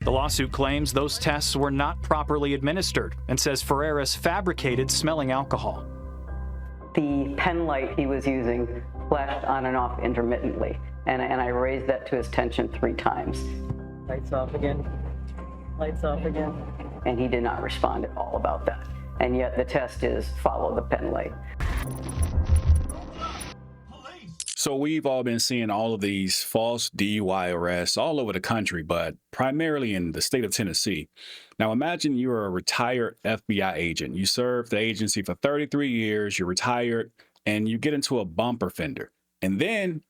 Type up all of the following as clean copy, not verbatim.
The lawsuit claims those tests were not properly administered and says Ferreras fabricated smelling alcohol. The pen light he was using flashed on and off intermittently, and I raised that to his attention 3 times. Lights off again. Lights off again. And he did not respond at all about that. And yet the test is follow the pen light. So we've all been seeing all of these false DUI arrests all over the country, but primarily in the state of Tennessee. Now imagine you're a retired FBI agent. You served the agency for 33 years, you're retired, and you get into a bumper fender. And then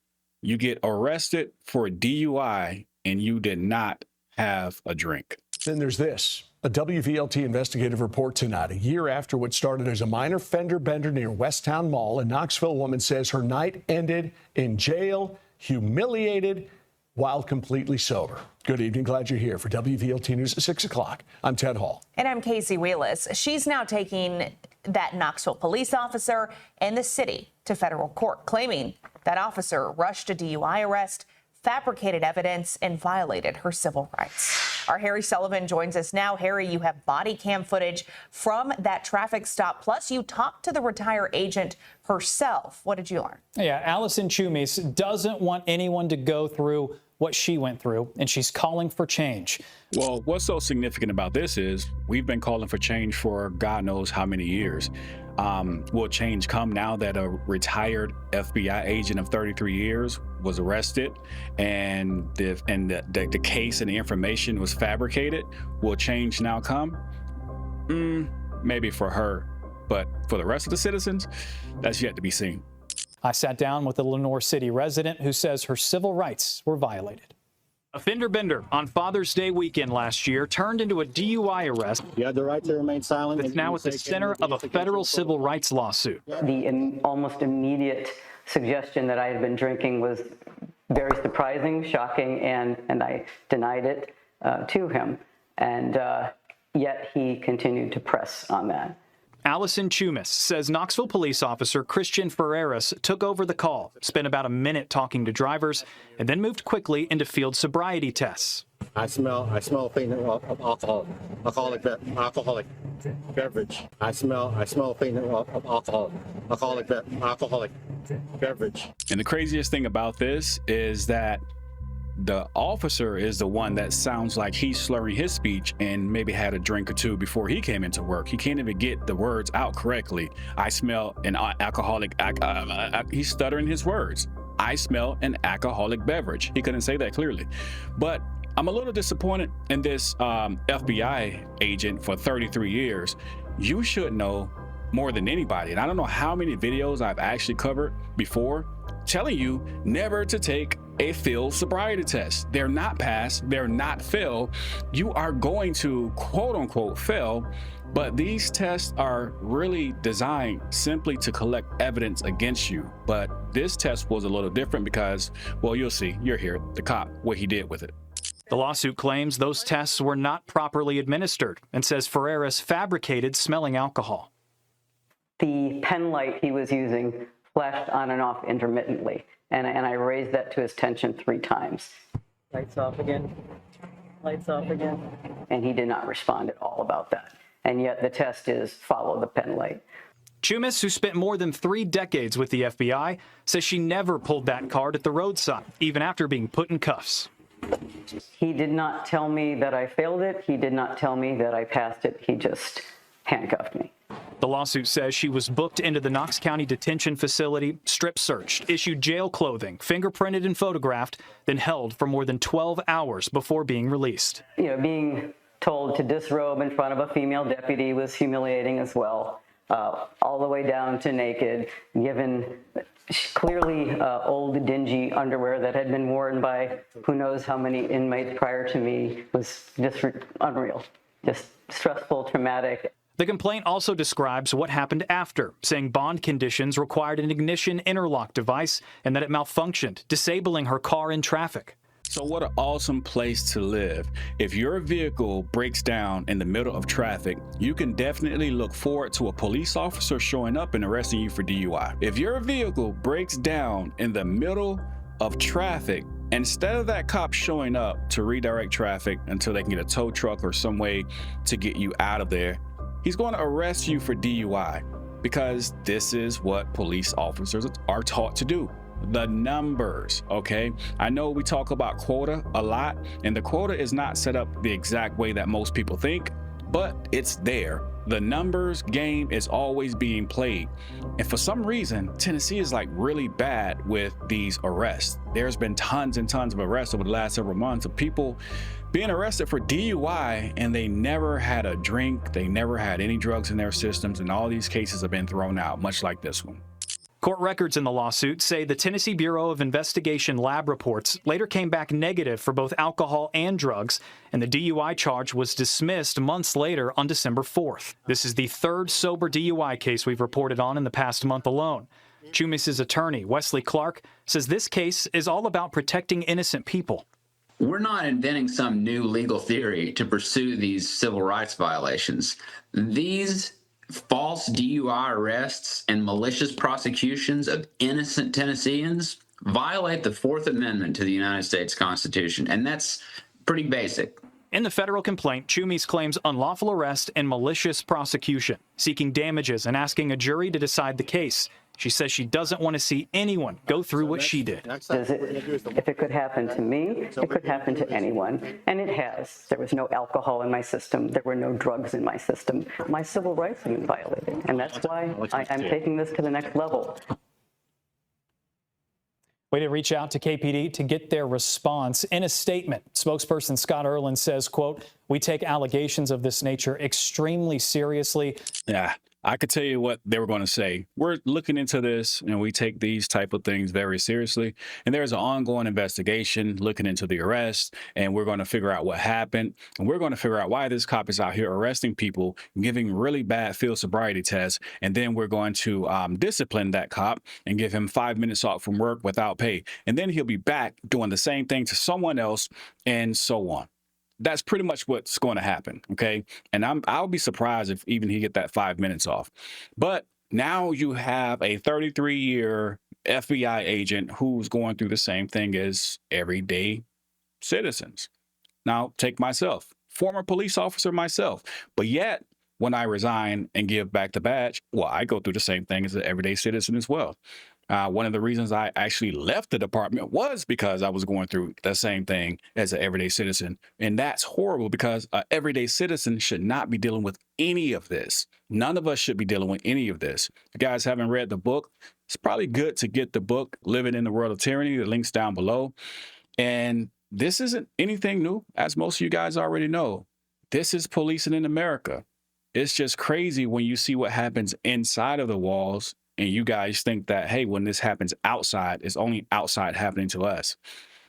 you get arrested for a DUI and you did not have a drink. Then there's this. A WVLT investigative report tonight, a year after what started as a minor fender bender near Westtown Mall. A Knoxville woman says her night ended in jail, humiliated, while completely sober. Good evening. Glad you're here for WVLT News at 6 o'clock. I'm Ted Hall. And I'm Casey Wheelis. She's now taking that Knoxville police officer and the city to federal court, claiming that officer rushed a DUI arrest, fabricated evidence, and violated her civil rights. Our Harry Sullivan joins us now. Harry, you have body cam footage from that traffic stop, plus you talked to the retired agent herself. What did you learn? Yeah, Allison Chumis doesn't want anyone to go through what she went through, and she's calling for change. Well, what's so significant about this is we've been calling for change for God knows how many years. Will change come now that a retired FBI agent of 33 years was arrested and the case and the information was fabricated? Will change now come? Maybe for her, but for the rest of the citizens, that's yet to be seen. I sat down with a Lenore City resident who says her civil rights were violated. A fender bender on Father's Day weekend last year turned into a DUI arrest. You have the right to remain silent. It's now at the center of a federal civil rights lawsuit. The almost immediate suggestion that I had been drinking was very surprising, shocking, and I denied it to him. And yet he continued to press on that. Allison Chumis says Knoxville police officer Christian Ferreras took over the call, spent about a minute talking to drivers, and then moved quickly into field sobriety tests. I smell a thing of alcoholic beverage. I smell a thing of alcoholic beverage. And the craziest thing about this is that the officer is the one that sounds like he's slurring his speech and maybe had a drink or two before he came into work. He can't even get the words out correctly. I smell an alcoholic, he's stuttering his words. I smell an alcoholic beverage. He couldn't say that clearly. But I'm a little disappointed in this FBI agent for 33 years. You should know more than anybody. And I don't know how many videos I've actually covered before telling you never to take a field sobriety test. They're not pass, they're not fail. You are going to quote unquote fail, but these tests are really designed simply to collect evidence against you. But this test was a little different because, well, you'll see, you're here, the cop, what he did with it. The lawsuit claims those tests were not properly administered and says Ferreras fabricated smelling alcohol. The pen light he was using flashed on and off intermittently, and I raised that to his attention 3 times. Lights off again. Lights off again. And he did not respond at all about that. And yet the test is follow the pen light. Chumis, who spent more than 3 decades with the FBI, says she never pulled that card at the roadside, even after being put in cuffs. He did not tell me that I failed it. He did not tell me that I passed it. He just handcuffed me. The lawsuit says she was booked into the Knox County detention facility, strip searched, issued jail clothing, fingerprinted and photographed, then held for more than 12 hours before being released. You know, being told to disrobe in front of a female deputy was humiliating as well, all the way down to naked, given clearly old, dingy underwear that had been worn by who knows how many inmates prior to me. Was just unreal, just stressful, traumatic. The complaint also describes what happened after, saying bond conditions required an ignition interlock device and that it malfunctioned, disabling her car in traffic. So what an awesome place to live. If your vehicle breaks down in the middle of traffic, you can definitely look forward to a police officer showing up and arresting you for DUI. If your vehicle breaks down in the middle of traffic, Instead of that cop showing up to redirect traffic until they can get a tow truck or some way to get you out of there, he's going to arrest you for DUI, because this is what police officers are taught to do. The numbers, okay? I know we talk about quota a lot, and the quota is not set up the exact way that most people think, but it's there. The numbers game is always being played. And for some reason, Tennessee is like really bad with these arrests. There's been tons and tons of arrests over the last several months of people being arrested for DUI, and they never had a drink, they never had any drugs in their systems, and all these cases have been thrown out, much like this one. Court records in the lawsuit say the Tennessee Bureau of Investigation lab reports later came back negative for both alcohol and drugs, and the DUI charge was dismissed months later on December 4th. This is the third sober DUI case we've reported on in the past month alone. Chumis's attorney, Wesley Clark, says this case is all about protecting innocent people. We're not inventing some new legal theory to pursue these civil rights violations. These false DUI arrests and malicious prosecutions of innocent Tennesseans violate the Fourth Amendment to the United States Constitution, and that's pretty basic. In the federal complaint, Chumis claims unlawful arrest and malicious prosecution, seeking damages and asking a jury to decide the case. She says she doesn't want to see anyone go through what she did. If it could happen to me, it could happen to anyone. And it has. There was no alcohol in my system. There were no drugs in my system. My civil rights have been violated. And that's why I'm taking this to the next level. Way to reach out to KPD to get their response. In a statement, spokesperson Scott Erlin says, quote, "We take allegations of this nature extremely seriously." Yeah, I could tell you what they were going to say. We're looking into this, and we take these type of things very seriously. And there's an ongoing investigation looking into the arrest, and we're going to figure out what happened. And we're going to figure out why this cop is out here arresting people, giving really bad field sobriety tests. And then we're going to discipline that cop and give him 5 minutes off from work without pay. And then he'll be back doing the same thing to someone else, and so on. That's pretty much what's going to happen, okay? And I'll be surprised if even he get that 5 minutes off. But now you have a 33-year FBI agent who's going through the same thing as everyday citizens. Now, take myself, former police officer myself, but yet when I resign and give back the badge, well, I go through the same thing as an everyday citizen as well. One of the reasons I actually left the department was because I was going through the same thing as an everyday citizen. And that's horrible, because an everyday citizen should not be dealing with any of this. None of us should be dealing with any of this. If you guys haven't read the book, it's probably good to get the book, Living in the World of Tyranny. The link's down below. And this isn't anything new, as most of you guys already know. This is policing in America. It's just crazy when you see what happens inside of the walls, and you guys think that, hey, when this happens outside, it's only outside happening to us.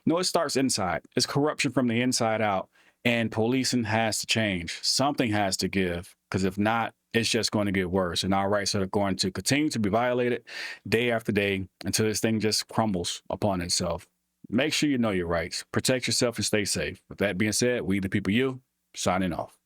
No, it starts inside. It's corruption from the inside out, and policing has to change. Something has to give, because if not, it's just going to get worse. And our rights are going to continue to be violated day after day until this thing just crumbles upon itself. Make sure you know your rights. Protect yourself and stay safe. With that being said, we the people, you, signing off.